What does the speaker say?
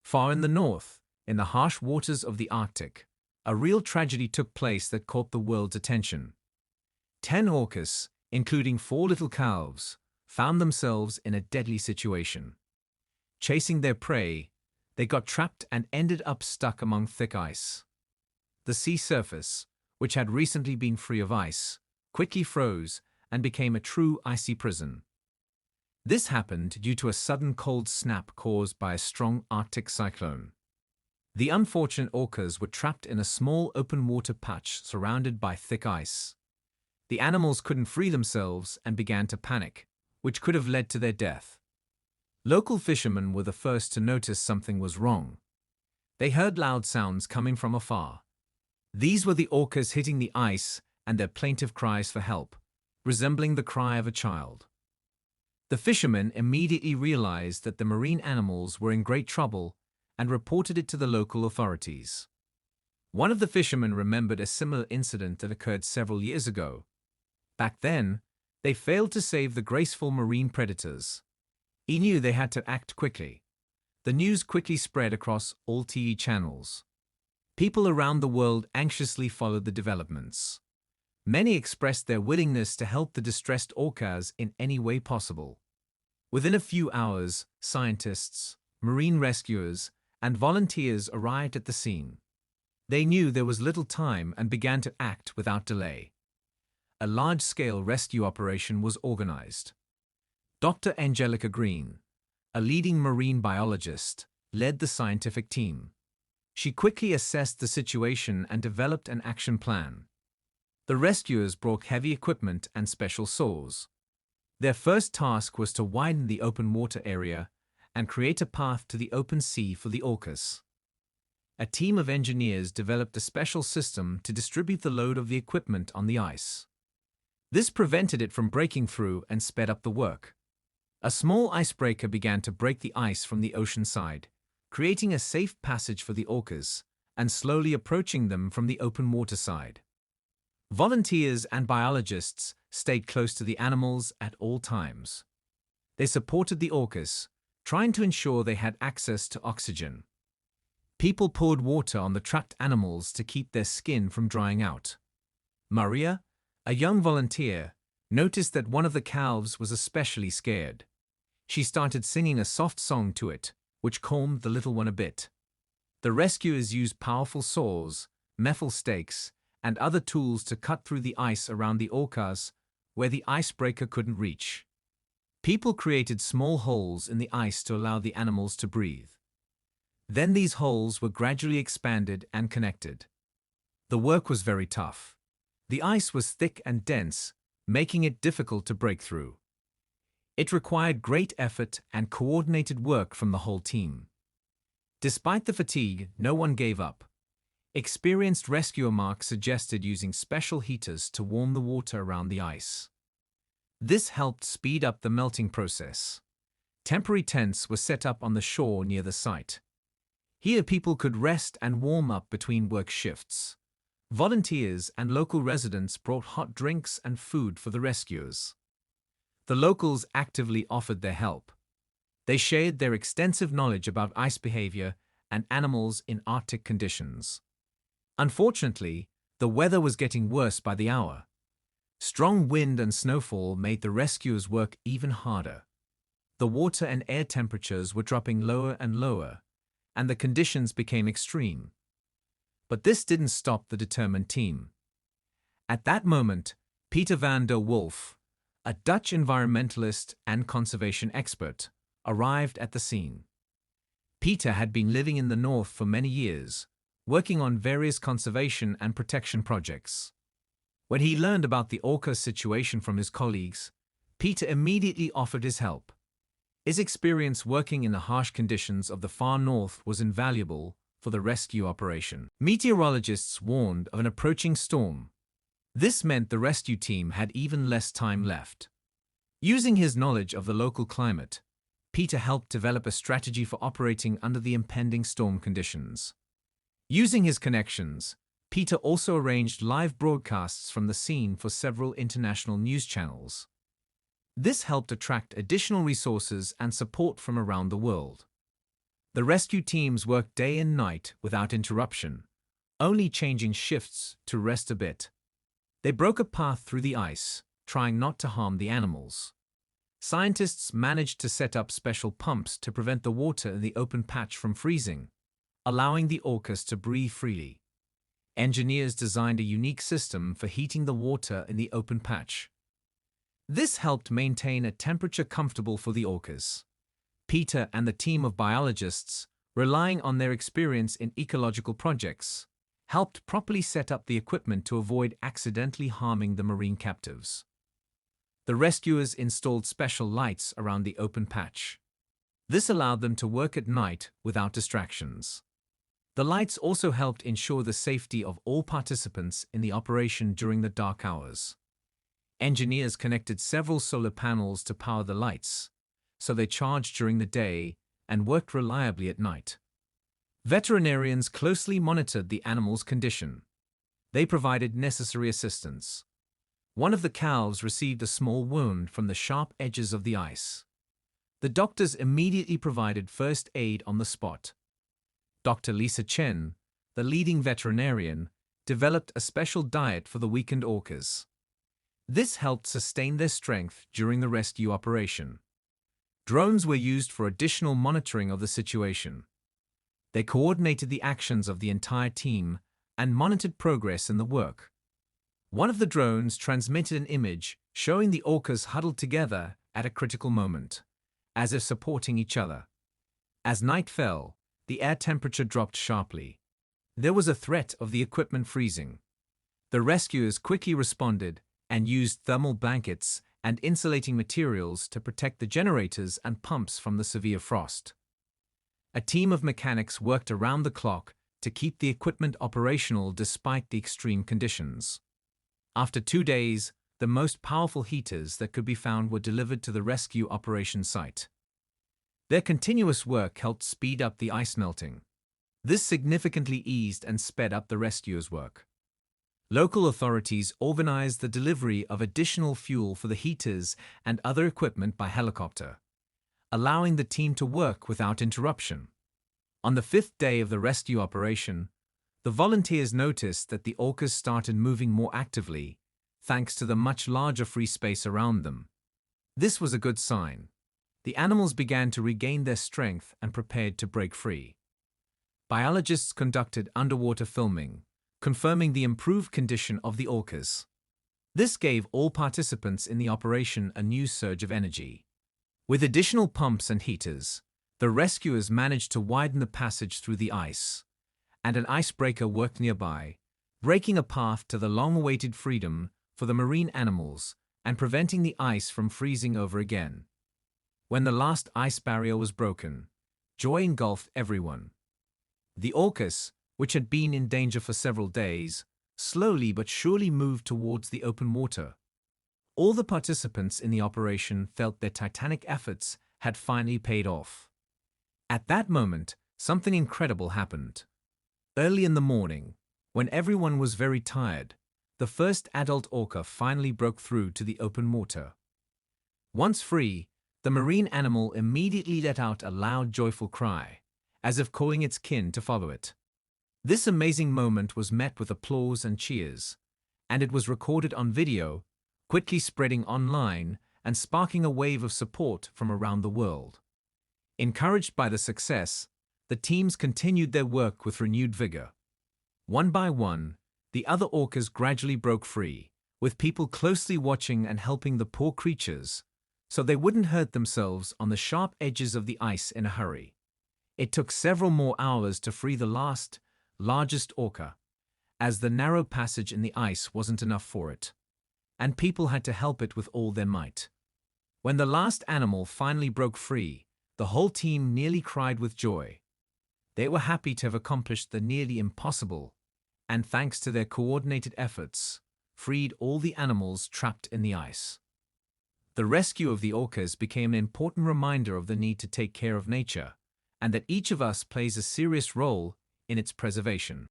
Far in the north, in the harsh waters of the Arctic, a real tragedy took place that caught the world's attention. 10 orcas, including 4 little calves, found themselves in a deadly situation. Chasing their prey, they got trapped and ended up stuck among thick ice. The sea surface, which had recently been free of ice, quickly froze and became a true icy prison. This happened due to a sudden cold snap caused by a strong Arctic cyclone. The unfortunate orcas were trapped in a small open water patch surrounded by thick ice. The animals couldn't free themselves and began to panic, which could have led to their death. Local fishermen were the first to notice something was wrong. They heard loud sounds coming from afar. These were the orcas hitting the ice and their plaintive cries for help, resembling the cry of a child. The fishermen immediately realized that the marine animals were in great trouble and reported it to the local authorities. One of the fishermen remembered a similar incident that occurred several years ago. Back then, they failed to save the graceful marine predators. He knew they had to act quickly. The news quickly spread across all TV channels. People around the world anxiously followed the developments. Many expressed their willingness to help the distressed orcas in any way possible. Within a few hours, scientists, marine rescuers, and volunteers arrived at the scene. They knew there was little time and began to act without delay. A large-scale rescue operation was organized. Dr. Angelica Green, a leading marine biologist, led the scientific team. She quickly assessed the situation and developed an action plan. The rescuers brought heavy equipment and special saws. Their first task was to widen the open water area and create a path to the open sea for the orcas. A team of engineers developed a special system to distribute the load of the equipment on the ice. This prevented it from breaking through and sped up the work. A small icebreaker began to break the ice from the ocean side, creating a safe passage for the orcas and slowly approaching them from the open water side. Volunteers and biologists stayed close to the animals at all times. They supported the orcas, trying to ensure they had access to oxygen. People poured water on the trapped animals to keep their skin from drying out. Maria, a young volunteer, noticed that one of the calves was especially scared. She started singing a soft song to it, which calmed the little one a bit. The rescuers used powerful saws, metal stakes, and other tools to cut through the ice around the orcas where the icebreaker couldn't reach. People created small holes in the ice to allow the animals to breathe. Then these holes were gradually expanded and connected. The work was very tough. The ice was thick and dense, making it difficult to break through. It required great effort and coordinated work from the whole team. Despite the fatigue, no one gave up. Experienced rescuer Mark suggested using special heaters to warm the water around the ice. This helped speed up the melting process. Temporary tents were set up on the shore near the site. Here people could rest and warm up between work shifts. Volunteers and local residents brought hot drinks and food for the rescuers. The locals actively offered their help. They shared their extensive knowledge about ice behavior and animals in Arctic conditions. Unfortunately, the weather was getting worse by the hour. Strong wind and snowfall made the rescuers work even harder. The water and air temperatures were dropping lower and lower, and the conditions became extreme. But this didn't stop the determined team. At that moment, Peter van der Wolf, a Dutch environmentalist and conservation expert, arrived at the scene. Peter had been living in the north for many years, working on various conservation and protection projects. When he learned about the orca situation from his colleagues, Peter immediately offered his help. His experience working in the harsh conditions of the far north was invaluable for the rescue operation. Meteorologists warned of an approaching storm. This meant the rescue team had even less time left. Using his knowledge of the local climate, Peter helped develop a strategy for operating under the impending storm conditions. Using his connections, Peter also arranged live broadcasts from the scene for several international news channels. This helped attract additional resources and support from around the world. The rescue teams worked day and night without interruption, only changing shifts to rest a bit. They broke a path through the ice, trying not to harm the animals. Scientists managed to set up special pumps to prevent the water in the open patch from freezing, allowing the orcas to breathe freely. Engineers designed a unique system for heating the water in the open patch. This helped maintain a temperature comfortable for the orcas. Peter and the team of biologists, relying on their experience in ecological projects, helped properly set up the equipment to avoid accidentally harming the marine captives. The rescuers installed special lights around the open patch. This allowed them to work at night without distractions. The lights also helped ensure the safety of all participants in the operation during the dark hours. Engineers connected several solar panels to power the lights, so they charged during the day and worked reliably at night. Veterinarians closely monitored the animal's condition. They provided necessary assistance. One of the calves received a small wound from the sharp edges of the ice. The doctors immediately provided first aid on the spot. Dr. Lisa Chen, the leading veterinarian, developed a special diet for the weakened orcas. This helped sustain their strength during the rescue operation. Drones were used for additional monitoring of the situation. They coordinated the actions of the entire team and monitored progress in the work. One of the drones transmitted an image showing the orcas huddled together at a critical moment, as if supporting each other. As night fell, the air temperature dropped sharply. There was a threat of the equipment freezing. The rescuers quickly responded and used thermal blankets and insulating materials to protect the generators and pumps from the severe frost. A team of mechanics worked around the clock to keep the equipment operational despite the extreme conditions. After 2 days, the most powerful heaters that could be found were delivered to the rescue operation site. Their continuous work helped speed up the ice melting. This significantly eased and sped up the rescuers' work. Local authorities organized the delivery of additional fuel for the heaters and other equipment by helicopter, allowing the team to work without interruption. On the 5th day of the rescue operation, the volunteers noticed that the orcas started moving more actively, thanks to the much larger free space around them. This was a good sign. The animals began to regain their strength and prepared to break free. Biologists conducted underwater filming, confirming the improved condition of the orcas. This gave all participants in the operation a new surge of energy. With additional pumps and heaters, the rescuers managed to widen the passage through the ice, and an icebreaker worked nearby, breaking a path to the long-awaited freedom for the marine animals and preventing the ice from freezing over again. When the last ice barrier was broken, joy engulfed everyone. The orcas, which had been in danger for several days, slowly but surely moved towards the open water. All the participants in the operation felt their titanic efforts had finally paid off. At that moment, something incredible happened. Early in the morning, when everyone was very tired, the first adult orca finally broke through to the open water. Once free, the marine animal immediately let out a loud, joyful cry, as if calling its kin to follow it. This amazing moment was met with applause and cheers, and it was recorded on video, quickly spreading online and sparking a wave of support from around the world. Encouraged by the success, the teams continued their work with renewed vigor. One by one, the other orcas gradually broke free, with people closely watching and helping the poor creatures, so they wouldn't hurt themselves on the sharp edges of the ice in a hurry. It took several more hours to free the largest orca, as the narrow passage in the ice wasn't enough for it, and people had to help it with all their might. When the last animal finally broke free, the whole team nearly cried with joy. They were happy to have accomplished the nearly impossible, and thanks to their coordinated efforts, freed all the animals trapped in the ice. The rescue of the orcas became an important reminder of the need to take care of nature, and that each of us plays a serious role in its preservation.